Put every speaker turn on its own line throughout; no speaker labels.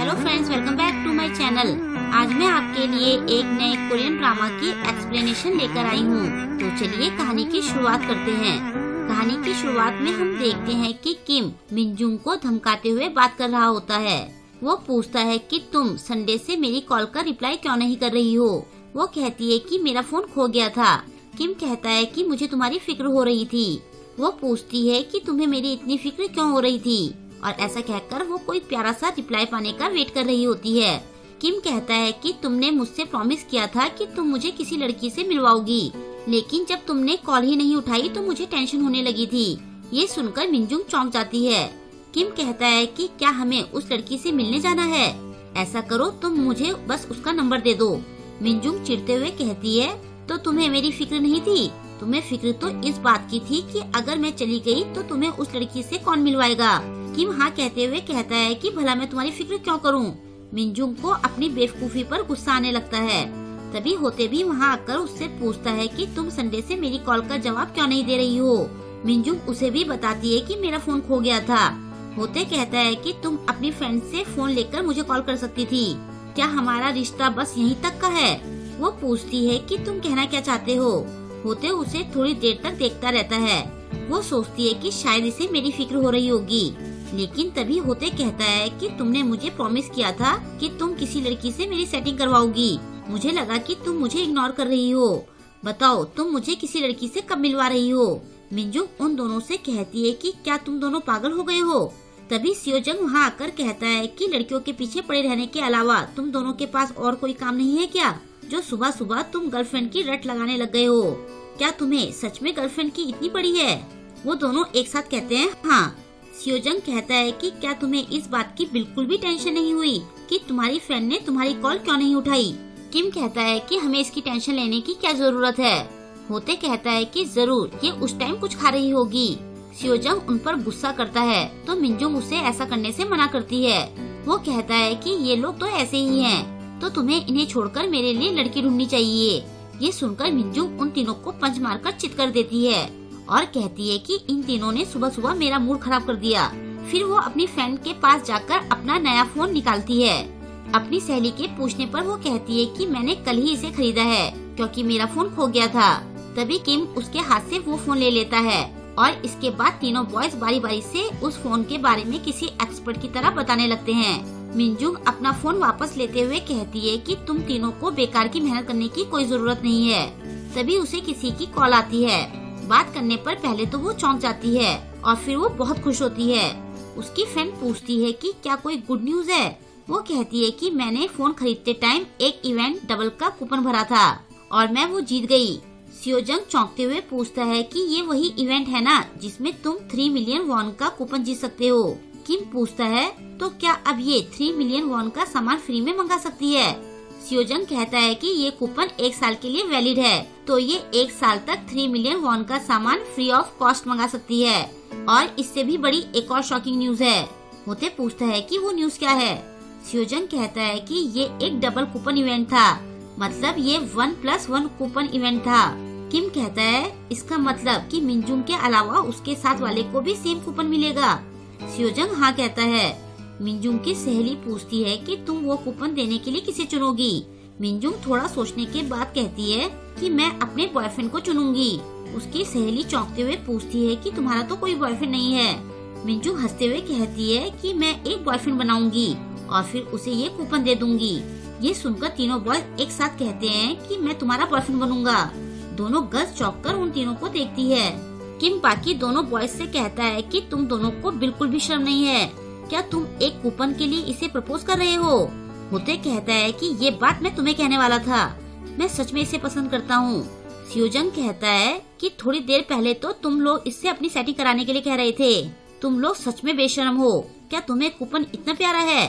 Hello friends, welcome back to my channel. आज मैं आपके लिए एक नए कोरियन ड्रामा की एक्सप्लेनेशन लेकर आई हूँ। तो चलिए कहानी की शुरुआत करते हैं। कहानी की शुरुआत में हम देखते हैं कि किम मिनजुंग को धमकाते हुए बात कर रहा होता है। वो पूछता है कि तुम संडे से मेरी कॉल का रिप्लाई क्यों नहीं कर रही हो। वो कहती है कि मेरा फोन खो गया था। किम कहता है कि मुझे तुम्हारी फिक्र हो रही थी। वो पूछती है कि तुम्हें मेरी इतनी फिक्र क्यों हो रही थी, और ऐसा कहकर वो कोई प्यारा सा रिप्लाई पाने का वेट कर रही होती है। किम कहता है कि तुमने मुझसे प्रॉमिस किया था कि तुम मुझे किसी लड़की से मिलवाओगी, लेकिन जब तुमने कॉल ही नहीं उठाई तो मुझे टेंशन होने लगी थी। ये सुनकर मिनजुंग चौंक जाती है। किम कहता है कि क्या हमें उस लड़की से मिलने जाना है? ऐसा करो, तुम मुझे बस उसका नंबर दे दो। मिनजुंग चिढ़ते हुए कहती है, तो तुम्हें मेरी फिक्र नहीं थी? तुम्हें फिक्र तो इस बात की थी कि अगर मैं चली गई तो तुम्हें उस लड़की से कौन मिलवाएगा। किम हाँ कहते हुए कहता है कि भला मैं तुम्हारी फिक्र क्यों करूं। मिनजुंग को अपनी बेवकूफी पर गुस्सा आने लगता है। तभी होते भी वहाँ आकर उससे पूछता है कि तुम संडे से मेरी कॉल का जवाब क्यों नहीं दे रही हो। मिनजुंग उसे भी बताती है कि मेरा फोन खो गया था। होते कहता है कि तुम अपनी फ्रेंड से फोन लेकर मुझे कॉल कर सकती थी। क्या हमारा रिश्ता बस यहीं तक का है? वो पूछती है कि तुम कहना क्या चाहते हो। होते उसे थोड़ी देर तक देखता रहता है। वो सोचती है कि शायद इसे मेरी फिक्र हो रही होगी, लेकिन तभी होते कहता है कि तुमने मुझे प्रॉमिस किया था कि तुम किसी लड़की से मेरी सेटिंग करवाओगी। मुझे लगा कि तुम मुझे इग्नोर कर रही हो। बताओ तुम मुझे किसी लड़की से कब मिलवा रही हो? मिनजुंग उन दोनों से कहती है कि क्या तुम दोनों पागल हो गए हो? तभी सियोजंग वहाँ आकर कहता है कि लड़कियों के पीछे पड़े रहने के अलावा तुम दोनों के पास और कोई काम नहीं है क्या, जो सुबह सुबह तुम गर्लफ्रेंड की रट लगाने लग गए हो? क्या तुम्हें सच में गर्लफ्रेंड की इतनी पड़ी है? वो दोनों एक साथ कहते हैं हाँ। सियोजंग कहता है कि क्या तुम्हें इस बात की बिल्कुल भी टेंशन नहीं हुई कि तुम्हारी फ्रेंड ने तुम्हारी कॉल क्यों नहीं उठाई? किम कहता है कि हमें इसकी टेंशन लेने की क्या जरूरत है। होते कहता है कि जरूर ये उस टाइम कुछ खा रही होगी। सियोजंग उन पर गुस्सा करता है तो मिनजुंग उसे ऐसा करने से मना करती है। वो कहता है कि ये लोग तो ऐसे ही हैं, तो तुम्हें इन्हें छोड़कर मेरे लिए लड़की ढूंढनी चाहिए। ये सुनकर मिनजुंग उन तीनों को पंच मारकर चित कर देती है और कहती है कि इन तीनों ने सुबह सुबह मेरा मूड खराब कर दिया। फिर वो अपनी फ्रेंड के पास जाकर अपना नया फोन निकालती है। अपनी सहेली के पूछने पर वो कहती है कि मैंने कल ही इसे खरीदा है क्योंकि मेरा फोन खो गया था। तभी किम उसके हाथ से वो फोन ले लेता है और इसके बाद तीनों बॉयज बारी बारी से उस फोन के बारे में किसी एक्सपर्ट की तरह बताने लगते हैं। मिनजुंग अपना फोन वापस लेते हुए कहती है कि तुम तीनों को बेकार की मेहनत करने की कोई जरूरत नहीं है। तभी उसे किसी की कॉल आती है। बात करने पर पहले तो वो चौंक जाती है और फिर वो बहुत खुश होती है। उसकी फ्रेंड पूछती है कि क्या कोई गुड न्यूज है। वो कहती है कि मैंने फोन खरीदते टाइम एक इवेंट डबल का कूपन भरा था और मैं वो जीत गई। सियोजंग चौंकते हुए पूछता है कि ये वही इवेंट है ना जिसमें तुम 3 मिलियन वॉन का कूपन जीत सकते हो। किम पूछता है तो क्या अब ये 3 मिलियन वॉन का सामान फ्री में मंगा सकती है? सियोजंग कहता है कि ये कूपन 1 साल के लिए वैलिड है, तो ये 1 साल तक 3 मिलियन वॉन का सामान फ्री ऑफ कॉस्ट मंगा सकती है। और इससे भी बड़ी एक और शॉकिंग न्यूज है। होते पूछता है कि वो न्यूज क्या है। सियोजंग कहता है कि ये एक डबल कूपन इवेंट था, मतलब ये 1+1 कूपन इवेंट था। किम कहता है इसका मतलब कि मिनजुंग के अलावा उसके साथ वाले को भी सेम कूपन मिलेगा। सियोजंग हाँ कहता है। मिनजुंग की सहेली पूछती है कि तुम वो कूपन देने के लिए किसे चुनोगी। मिनजुंग थोड़ा सोचने के बाद कहती है कि मैं अपने बॉयफ्रेंड को चुनूंगी। उसकी सहेली चौंकते हुए पूछती है कि तुम्हारा तो कोई बॉयफ्रेंड नहीं है। मिनजुंग हंसते हुए कहती है कि मैं एक बॉयफ्रेंड बनाऊंगी और फिर उसे ये कूपन दे दूंगी। ये सुनकर तीनों बॉयज एक साथ कहते हैं कि मैं तुम्हारा बॉयफ्रेंड बनूंगा। दोनों गर्ल्स चौंक कर उन तीनों को देखती है। किम बाकी दोनों बॉयज से कहता है कि तुम दोनों को बिल्कुल भी शर्म नहीं है, क्या तुम एक कूपन के लिए इसे प्रपोज कर रहे हो? होते कहता है कि ये बात मैं तुम्हें कहने वाला था, मैं सच में इसे पसंद करता हूँ। सियोजंग कहता है कि थोड़ी देर पहले तो तुम लोग इससे अपनी सेटिंग कराने के लिए कह रहे थे। तुम लोग सच में बेशर्म हो, क्या तुम्हें कूपन इतना प्यारा है?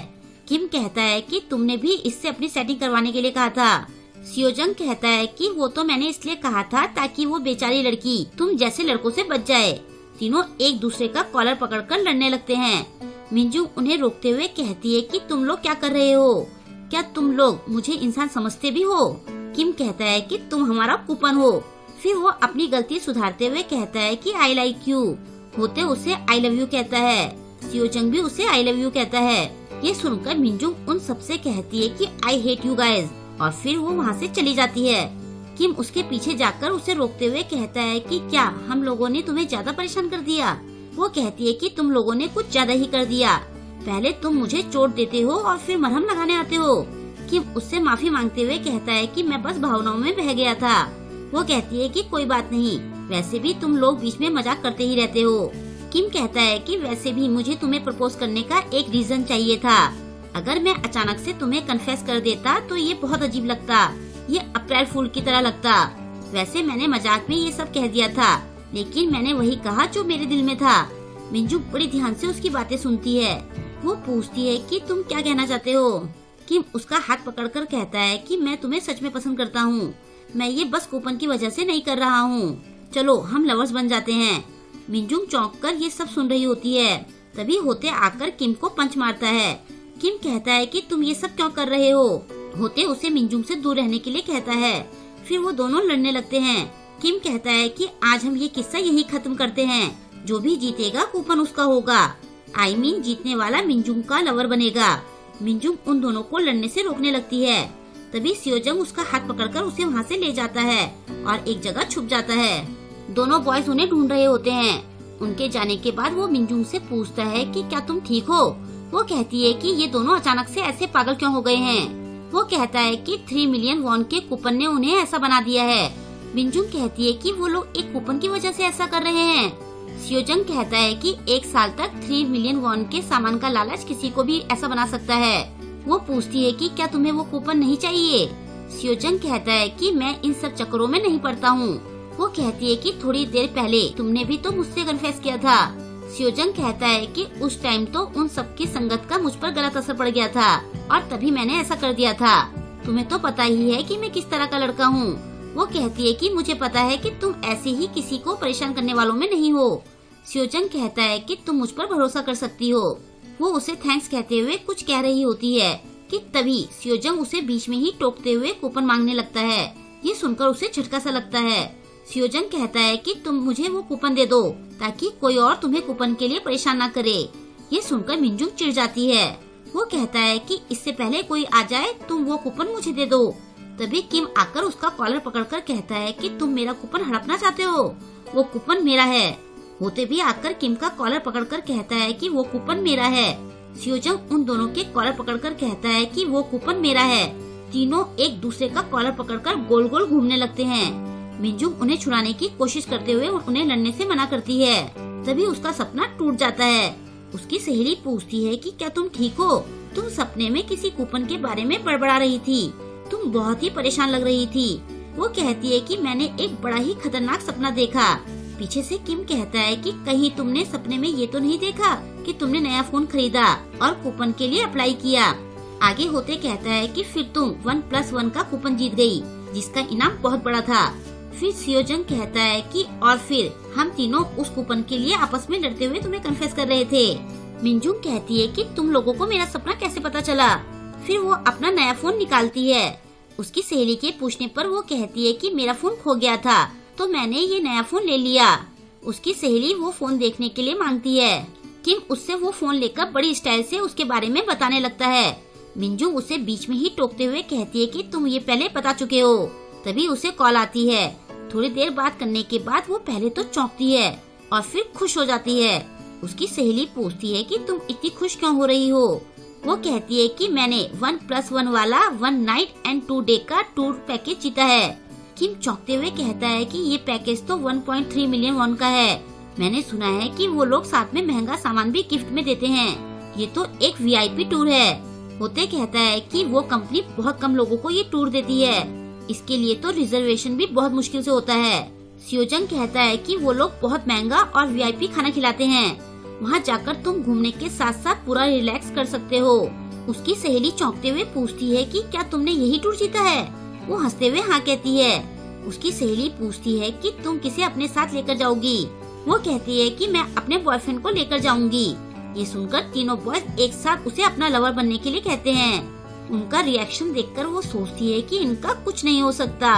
किम कहता है कि तुमने भी इससे अपनी सेटिंग करवाने के लिए कहा था। सियोजंग कहता है कि वो तो मैंने इसलिए कहा था ताकि वो बेचारी लड़की तुम जैसे लड़कों से बच जाए। तीनों एक दूसरे का कॉलर पकड़कर लड़ने लगते हैं। मिनजुंग उन्हें रोकते हुए कहती है कि तुम लोग क्या कर रहे हो? क्या तुम लोग मुझे इंसान समझते भी हो? किम कहता है कि तुम हमारा कूपन हो। फिर वो अपनी गलती सुधारते हुए कहता है कि आई लाइक यू। होते उसे आई लव यू कहता है। सियोजंग भी उसे आई लव यू कहता है। ये सुनकर मिनजुंग उन सबसे कहती है कि आई हेट यू गाइज, और फिर वो वहाँ से चली जाती है। किम उसके पीछे जाकर उसे रोकते हुए कहता है कि क्या हम लोगों ने तुम्हें ज्यादा परेशान कर दिया। वो कहती है कि तुम लोगों ने कुछ ज्यादा ही कर दिया, पहले तुम मुझे चोट देते हो और फिर मरहम लगाने आते हो। किम उससे माफी मांगते हुए कहता है कि मैं बस भावनाओं में बह गया था। वो कहती है कि कोई बात नहीं, वैसे भी तुम लोग बीच में मजाक करते ही रहते हो। किम कहता है कि वैसे भी मुझे तुम्हें प्रपोज करने का एक रीजन चाहिए था। अगर मैं अचानक से तुम्हें कन्फेस कर देता तो ये बहुत अजीब लगता, ये अप्रैल फूल की तरह लगता। वैसे मैंने मजाक में ये सब कह दिया था, लेकिन मैंने वही कहा जो मेरे दिल में था। मिंजू बड़ी ध्यान से उसकी बातें सुनती है। वो पूछती है कि तुम क्या कहना चाहते हो। किम उसका हाथ पकड़कर कहता है कि मैं तुम्हें सच में पसंद करता हूँ, मैं ये बस कूपन की वजह से नहीं कर रहा हूँ। चलो हम लवर्स बन जाते हैं। मिंजुंग चौंक कर ये सब सुन रही होती है। तभी होते आकर किम को पंच मारता है। किम कहता है कि तुम ये सब क्यों कर रहे हो। होते उसे मिंजुंग से दूर रहने के लिए कहता है। फिर वो दोनों लड़ने लगते हैं। किम कहता है कि आज हम ये किस्सा यही खत्म करते हैं, जो भी जीतेगा कूपन उसका होगा। आई मीन जीतने वाला मिंजुंग का लवर बनेगा। मिंजुंग उन दोनों को लड़ने से रोकने लगती है। तभी सियोजंग उसका हाथ पकड़कर उसे वहाँ से ले जाता है और एक जगह छुप जाता है। दोनों बॉयज उन्हें ढूंढ रहे होते हैं। उनके जाने के बाद वो मिंजुंग से पूछता है कि क्या तुम ठीक हो। वो कहती है कि ये दोनों अचानक से ऐसे पागल क्यों हो गए हैं। वो कहता है कि 3 मिलियन वॉन के कूपन ने उन्हें ऐसा बना दिया है। मिंजुंग कहती है कि वो लोग एक कूपन की वजह से ऐसा कर रहे हैं। सियोजंग कहता है कि 1 साल तक 3 मिलियन वॉन के सामान का लालच किसी को भी ऐसा बना सकता है। वो पूछती है कि क्या तुम्हें वो कूपन नहीं चाहिए। सियोजंग कहता है कि मैं इन सब चक्करों में नहीं पड़ता हूँ। वो कहती है कि थोड़ी देर पहले तुमने भी तो मुझसे कन्फेस किया था। सियोजंग कहता है कि उस टाइम तो उन सबकी संगत का मुझ पर गलत असर पड़ गया था और तभी मैंने ऐसा कर दिया था। तुम्हें तो पता ही है कि मैं किस तरह का लड़का हूँ। वो कहती है कि मुझे पता है कि तुम ऐसे ही किसी को परेशान करने वालों में नहीं हो। सियोजंग कहता है कि तुम मुझ पर भरोसा कर सकती हो। वो उसे थैंक्स कहते हुए कुछ कह रही होती है कि तभी सियोजंग उसे बीच में ही टोकते हुए कूपन मांगने लगता है। ये सुनकर उसे झटका सा लगता है। सियोजंग कहता है कि तुम मुझे वो कूपन दे दो ताकि कोई और तुम्हें कूपन के लिए परेशान न करे। ये सुनकर मिंजुंग चिढ़ जाती है। वो कहता है कि इससे पहले कोई आ जाए तुम वो कूपन मुझे दे दो। तभी किम आकर उसका कॉलर पकड़कर कहता है कि तुम मेरा कूपन हड़पना चाहते हो, वो कूपन मेरा है। होते भी आकर किम का कॉलर पकड़कर कहता है कि वो कूपन मेरा है। सियोजंग उन दोनों के कॉलर पकड़कर कहता है कि वो कूपन मेरा है। तीनों एक दूसरे का कॉलर पकड़कर गोल गोल घूमने लगते हैं। मिंजुंग उन्हें छुड़ाने की कोशिश करते हुए उन्हें लड़ने से मना करती है। तभी उसका सपना टूट जाता है। उसकी सहेली पूछती है कि क्या तुम ठीक हो। तुम सपने में किसी कूपन के बारे में बड़बड़ा रही थी, तुम बहुत ही परेशान लग रही थी। वो कहती है कि मैंने एक बड़ा ही खतरनाक सपना देखा। पीछे से किम कहता है कि कहीं तुमने सपने में ये तो नहीं देखा कि तुमने नया फोन खरीदा और कूपन के लिए अप्लाई किया। आगे होते कहता है कि फिर तुम 1+1 का कूपन जीत गई, जिसका इनाम बहुत बड़ा था। फिर सियोजंग कहता है कि और फिर हम तीनों उस कूपन के लिए आपस में लड़ते हुए तुम्हें कन्फेस कर रहे थे। मिंजुंग कहती है कि तुम लोगों को मेरा सपना कैसे पता चला। फिर वो अपना नया फोन निकालती है। उसकी सहेली के पूछने पर वो कहती है कि मेरा फोन खो गया था तो मैंने ये नया फोन ले लिया। उसकी सहेली वो फोन देखने के लिए मांगती है। किम उससे वो फोन लेकर बड़ी स्टाइल से उसके बारे में बताने लगता है। मिंजुंग उसे बीच में ही टोकते हुए कहती है कि तुम ये पहले बता चुके हो। तभी उसे कॉल आती है। थोड़ी देर बात करने के बाद वो पहले तो चौंकती है और फिर खुश हो जाती है। उसकी सहेली पूछती है कि तुम इतनी खुश क्यों हो रही हो। वो कहती है कि मैंने 1+1 वाला 1 नाइट एंड 2 डे का टूर पैकेज जीता है। किम चौंकते हुए कहता है कि ये पैकेज तो 1.3 मिलियन वॉन का है। मैंने सुना है कि वो लोग साथ में महंगा सामान भी गिफ्ट में देते हैं। ये तो एक VIP टूर है। होते कहता है कि वो कंपनी बहुत कम लोगों को ये टूर देती है, इसके लिए तो रिजर्वेशन भी बहुत मुश्किल से होता है। सियोजंग कहता है कि वो लोग बहुत महंगा और VIP खाना खिलाते हैं, वहाँ जाकर तुम घूमने के साथ साथ पूरा रिलैक्स कर सकते हो। उसकी सहेली चौंकते हुए पूछती है कि क्या तुमने यही टूर जीता है। वो हंसते हुए हाँ कहती है। उसकी सहेली पूछती है कि तुम किसे अपने साथ लेकर जाओगी। वो कहती है कि मैं अपने बॉयफ्रेंड को लेकर जाऊंगी। ये सुनकर तीनों बॉयज एक साथ उसे अपना लवर बनने के लिए कहते हैं। उनका रिएक्शन देखकर वो सोचती है कि इनका कुछ नहीं हो सकता,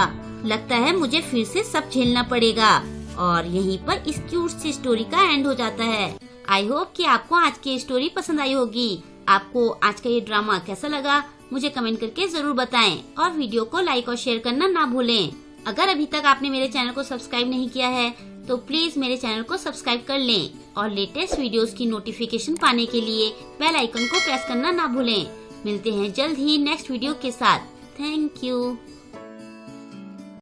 लगता है मुझे फिर से सब झेलना पड़ेगा। और यहीं पर इस क्यूट सी स्टोरी का एंड हो जाता है। आई होप कि आपको आज की स्टोरी पसंद आई होगी। आपको आज का ये ड्रामा कैसा लगा मुझे कमेंट करके जरूर बताएं और वीडियो को लाइक और शेयर करना ना भूलें। अगर अभी तक आपने मेरे चैनल को सब्सक्राइब नहीं किया है तो प्लीज मेरे चैनल को सब्सक्राइब कर लें और लेटेस्ट वीडियोस की नोटिफिकेशन पाने के लिए बेल आइकन को प्रेस करना ना भूलें। मिलते हैं जल्द ही नेक्स्ट वीडियो के साथ। Thank you.